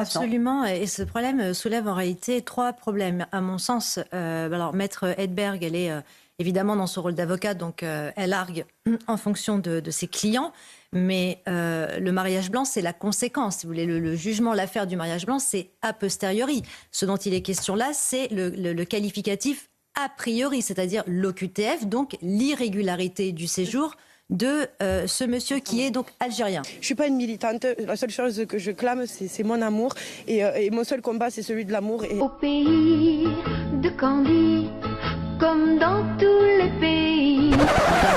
Absolument, et ce problème soulève en réalité 3 problèmes, à mon sens. Alors, Maître Hedberg, elle est évidemment dans son rôle d'avocat, donc elle argue en fonction de ses clients, mais le mariage blanc, c'est la conséquence. Si vous voulez, le jugement, l'affaire du mariage blanc, c'est a posteriori. Ce dont il est question là, c'est le qualificatif a priori, c'est-à-dire l'OQTF, donc l'irrégularité du séjour de ce monsieur qui est donc algérien. Je ne suis pas une militante, la seule chose que je clame, c'est mon amour. Et mon seul combat, c'est celui de l'amour. Au pays de Candy, comme dans tous les pays.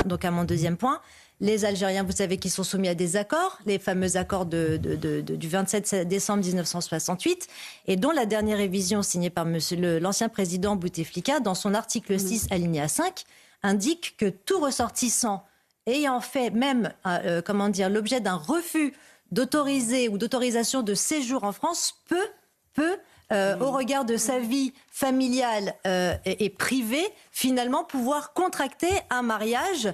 Donc à mon deuxième point, les Algériens, vous savez qu'ils sont soumis à des accords, les fameux accords du 27 décembre 1968, et dont la dernière révision signée par l'ancien président Bouteflika, dans son article 6, alinéa 5, indique que tout ressortissant ayant fait même l'objet d'un refus d'autoriser ou d'autorisation de séjour en France peut au regard de sa vie familiale et privée, finalement pouvoir contracter un mariage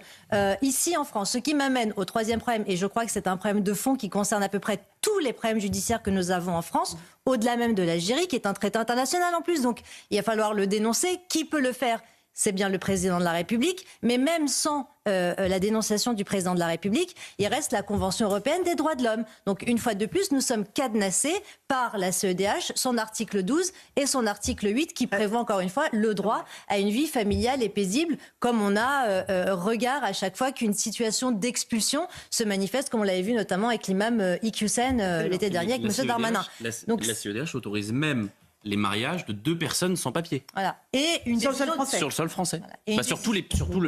ici en France. Ce qui m'amène au troisième problème, et je crois que c'est un problème de fond qui concerne à peu près tous les problèmes judiciaires que nous avons en France, au-delà même de l'Algérie, qui est un traité international en plus. Donc il va falloir le dénoncer. Qui peut le faire ? C'est bien le président de la République, mais même sans la dénonciation du président de la République, il reste la Convention européenne des droits de l'homme. Donc une fois de plus, nous sommes cadenassés par la CEDH, son article 12 et son article 8 qui prévoit encore une fois le droit à une vie familiale et paisible, comme on a regard à chaque fois qu'une situation d'expulsion se manifeste, comme on l'avait vu notamment avec l'imam Iqiyoussen l'été dernier avec M. Darmanin. Donc la CEDH autorise même les mariages de 2 personnes sans papier. Voilà. Et une sur le sol français. Voilà.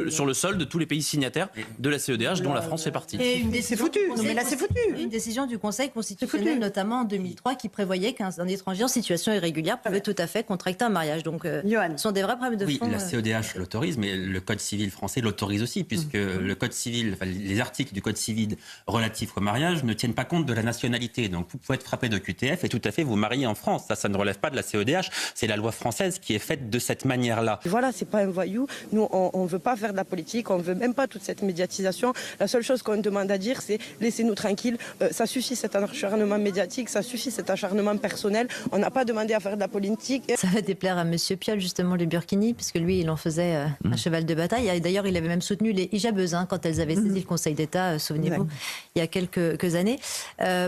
Sur le sol de tous les pays signataires de la CEDH, dont la France fait partie. Et c'est foutu. Non, mais là, c'est foutu. Une décision du Conseil constitutionnel, notamment en 2003, qui prévoyait qu'un étranger en situation irrégulière pouvait tout à fait contracter un mariage. Donc, ce sont des vrais problèmes de fond. Oui, la CEDH l'autorise, mais le Code civil français l'autorise aussi, puisque le Code civil, les articles du Code civil relatifs au mariage ne tiennent pas compte de la nationalité. Donc, vous pouvez être frappé de QTF et tout à fait vous marier en France. Ça ne relève pas de la CEDH. C'est la loi française qui est faite de cette manière-là. Voilà, c'est pas un voyou. Nous, on veut pas faire de la politique, on veut même pas toute cette médiatisation. La seule chose qu'on demande à dire, c'est laissez-nous tranquilles. Ça suffit cet acharnement médiatique, ça suffit cet acharnement personnel. On n'a pas demandé à faire de la politique. Ça va déplaire à Monsieur Piolle, justement, le Burkini, puisque lui, il en faisait un cheval de bataille. Et d'ailleurs, il avait même soutenu les hijabeuses quand elles avaient saisi le Conseil d'État, souvenez-vous, il y a quelques années.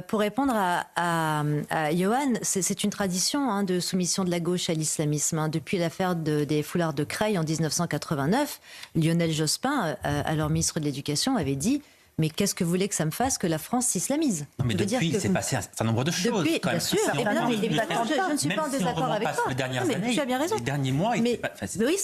Pour répondre à Johan, c'est une tradition de soumission de la gauche à l'islamisme. Depuis l'affaire des foulards de Creil en 1989, Lionel Jospin, alors ministre de l'Éducation, avait dit « Mais qu'est-ce que vous voulez que ça me fasse que la France s'islamise ?» Non, mais depuis, il s'est passé un certain nombre de choses. Depuis, bien sûr. Je ne suis pas en désaccord avec toi. Tu as bien raison. Les derniers mois, oui,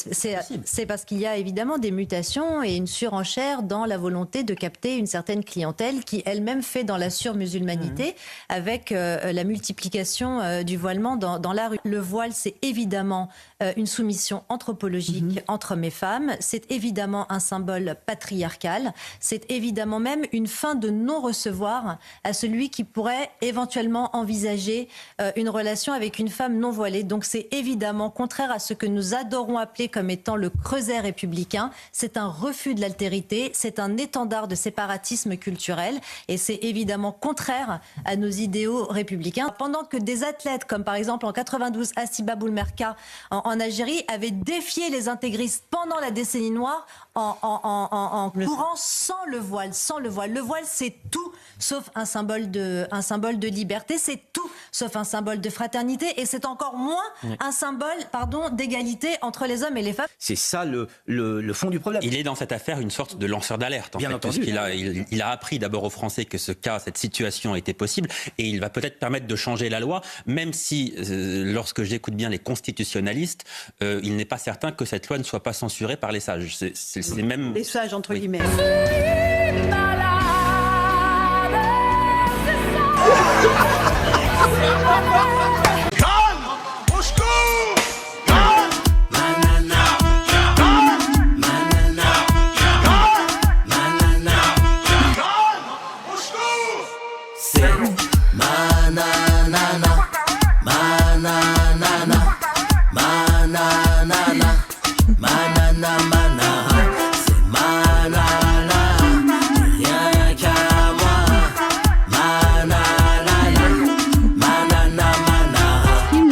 c'est parce qu'il y a évidemment des mutations et une surenchère dans la volonté de capter une certaine clientèle qui elle-même fait dans la surmusulmanité avec la multiplication du voilement dans la rue. Le voile, c'est évidemment une soumission anthropologique entre hommes et femmes. C'est évidemment un symbole patriarcal. C'est évidemment même une fin de non-recevoir à celui qui pourrait éventuellement envisager une relation avec une femme non voilée. Donc c'est évidemment contraire à ce que nous adorons appeler comme étant le creuset républicain. C'est un refus de l'altérité, c'est un étendard de séparatisme culturel et c'est évidemment contraire à nos idéaux républicains. Pendant que des athlètes comme par exemple en 92 Assiba Boulmerka en Algérie avaient défié les intégristes pendant la décennie noire en courant sans le voile. Le voile, c'est tout sauf un symbole de liberté, c'est tout sauf un symbole de fraternité et c'est encore moins un symbole, d'égalité entre les hommes et les femmes. C'est ça le fond du problème. Il est dans cette affaire une sorte de lanceur d'alerte, puisqu'il a appris d'abord aux Français que cette situation était possible et il va peut-être permettre de changer la loi, même si, lorsque j'écoute bien les constitutionnalistes, il n'est pas certain que cette loi ne soit pas censurée par les sages. C'est même... Les sages, entre guillemets.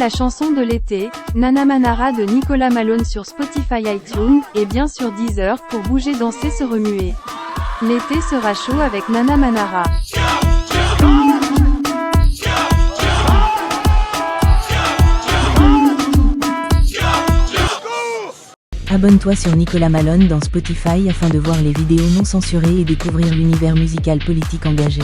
la chanson de l'été, Nana Manara de Nicolas Malone sur Spotify, iTunes, et bien sûr Deezer pour bouger, danser, se remuer. L'été sera chaud avec Nana Manara. Abonne-toi sur Nicolas Malone dans Spotify afin de voir les vidéos non censurées et découvrir l'univers musical politique engagé.